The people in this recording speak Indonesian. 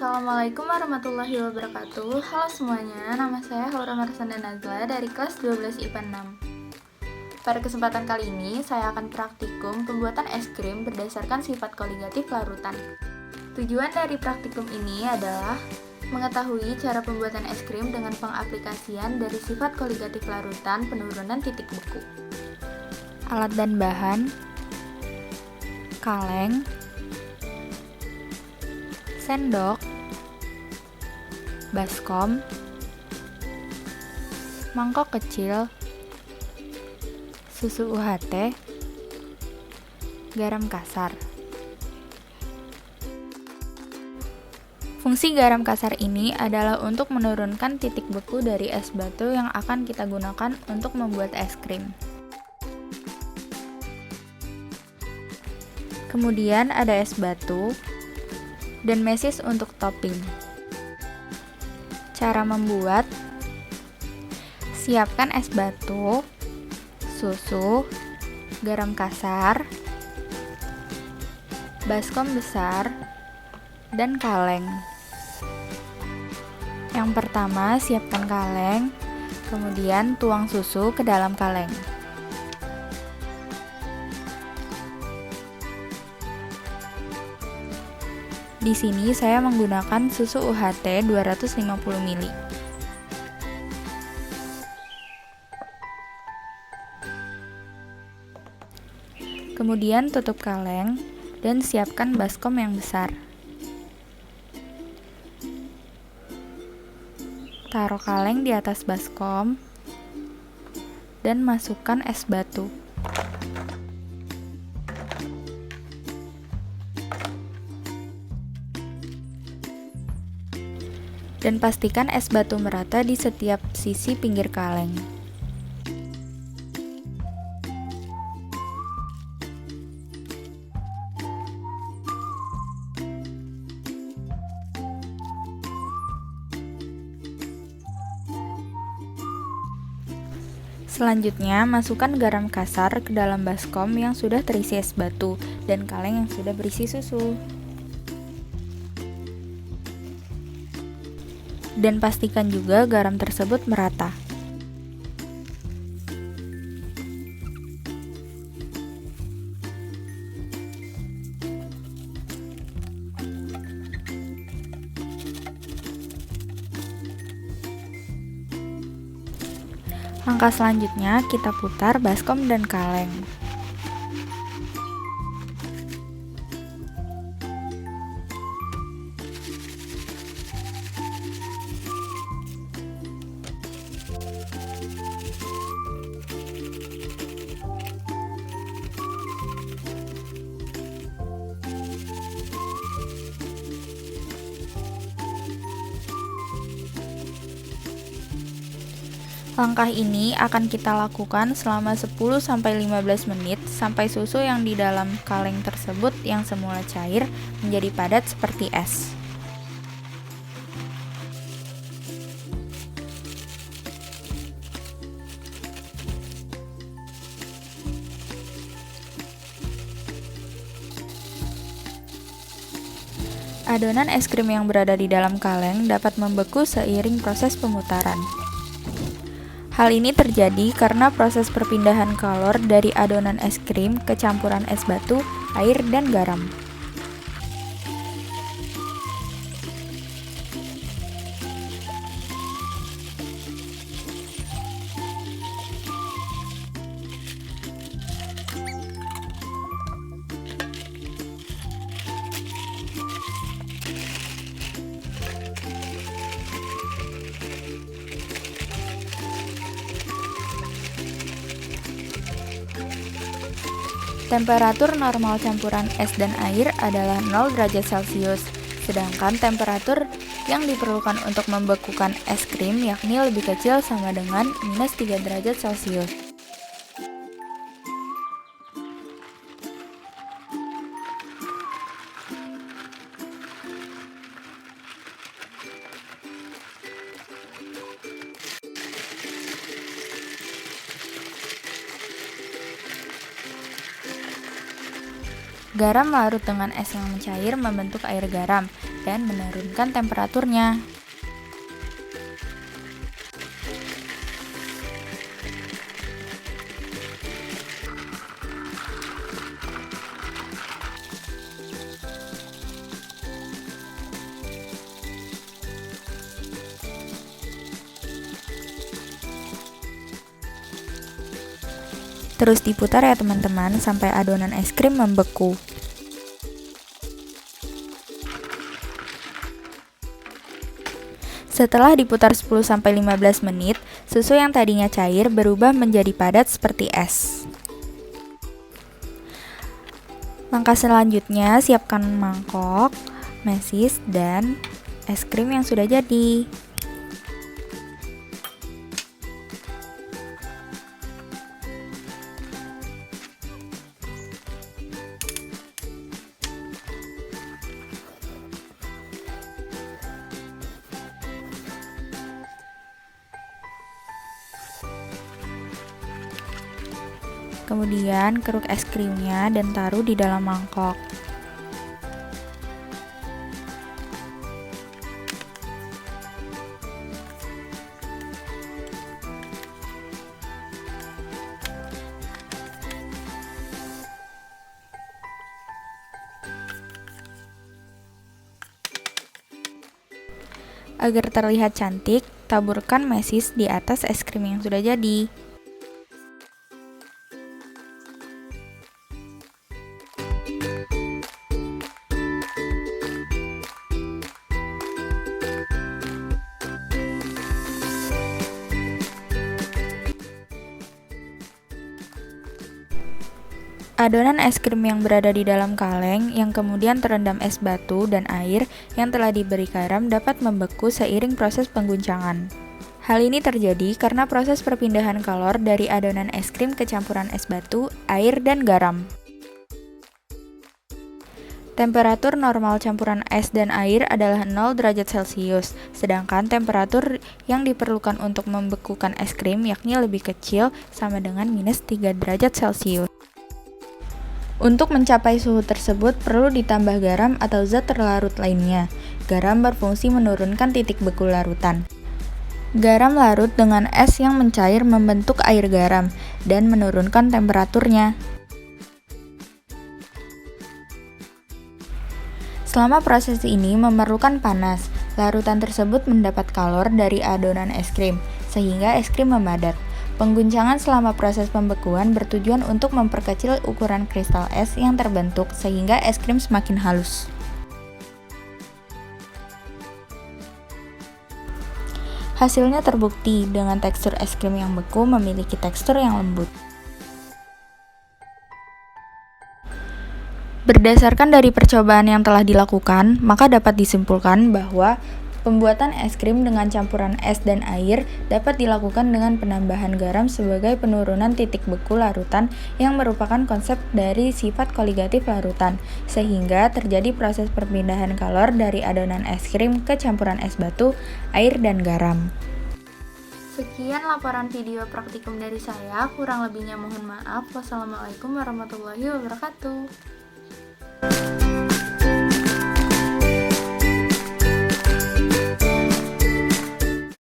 Assalamualaikum warahmatullahi wabarakatuh. Halo semuanya, nama saya Haura Marsanda Nazla dari kelas 12 IPA 6. Pada kesempatan kali ini, saya akan praktikum pembuatan es krim berdasarkan sifat koligatif larutan. Tujuan dari praktikum ini adalah mengetahui cara pembuatan es krim dengan pengaplikasian dari sifat koligatif larutan penurunan titik beku. Alat dan bahan: kaleng, sendok, baskom, mangkok kecil, susu UHT, garam kasar. Fungsi garam kasar ini adalah untuk menurunkan titik beku dari es batu yang akan kita gunakan untuk membuat es krim. Kemudian ada es batu dan mesis untuk topping. Cara membuat: siapkan es batu, susu, garam kasar, baskom besar, dan kaleng. Yang pertama, siapkan kaleng, kemudian tuang susu ke dalam kaleng. Di sini saya menggunakan susu UHT 250 ml. Kemudian tutup kaleng dan siapkan baskom yang besar. Taruh kaleng di atas baskom dan masukkan es batu. Dan pastikan es batu merata di setiap sisi pinggir kaleng. Selanjutnya, masukkan garam kasar ke dalam baskom yang sudah terisi es batu dan kaleng yang sudah berisi susu. Dan pastikan juga garam tersebut merata. Langkah selanjutnya, kita putar baskom dan kaleng. Langkah ini akan kita lakukan selama 10-15 menit sampai susu yang di dalam kaleng tersebut yang semula cair menjadi padat seperti es. Adonan es krim yang berada di dalam kaleng dapat membeku seiring proses pemutaran. Hal ini terjadi karena proses perpindahan kalor dari adonan es krim ke campuran es batu, air, dan garam. Temperatur normal campuran es dan air adalah 0 derajat Celcius, sedangkan temperatur yang diperlukan untuk membekukan es krim yakni lebih kecil sama dengan minus 3 derajat Celcius. Garam larut dengan es yang mencair membentuk air garam dan menurunkan temperaturnya. Terus diputar ya teman-teman sampai adonan es krim membeku. Setelah diputar 10-15 menit, susu yang tadinya cair berubah menjadi padat seperti es. Langkah selanjutnya, siapkan mangkok, mesis, dan es krim yang sudah jadi. Kemudian keruk es krimnya dan taruh di dalam mangkok. Agar terlihat cantik, taburkan mesis di atas es krim yang sudah jadi. Adonan es krim yang berada di dalam kaleng yang kemudian terendam es batu dan air yang telah diberi garam dapat membeku seiring proses pengguncangan. Hal ini terjadi karena proses perpindahan kalor dari adonan es krim ke campuran es batu, air, dan garam. Temperatur normal campuran es dan air adalah 0 derajat Celcius, sedangkan temperatur yang diperlukan untuk membekukan es krim yakni lebih kecil sama dengan minus 3 derajat Celcius. Untuk mencapai suhu tersebut perlu ditambah garam atau zat terlarut lainnya. Garam berfungsi menurunkan titik beku larutan. Garam larut dengan es yang mencair membentuk air garam dan menurunkan temperaturnya. Selama proses ini memerlukan panas, larutan tersebut mendapat kalor dari adonan es krim, sehingga es krim memadat. Pengguncangan selama proses pembekuan bertujuan untuk memperkecil ukuran kristal es yang terbentuk sehingga es krim semakin halus. Hasilnya terbukti dengan tekstur es krim yang beku memiliki tekstur yang lembut. Berdasarkan dari percobaan yang telah dilakukan, maka dapat disimpulkan bahwa pembuatan es krim dengan campuran es dan air dapat dilakukan dengan penambahan garam sebagai penurunan titik beku larutan yang merupakan konsep dari sifat koligatif larutan, sehingga terjadi proses perpindahan kalor dari adonan es krim ke campuran es batu, air, dan garam. Sekian laporan video praktikum dari saya, kurang lebihnya mohon maaf. Wassalamualaikum warahmatullahi wabarakatuh.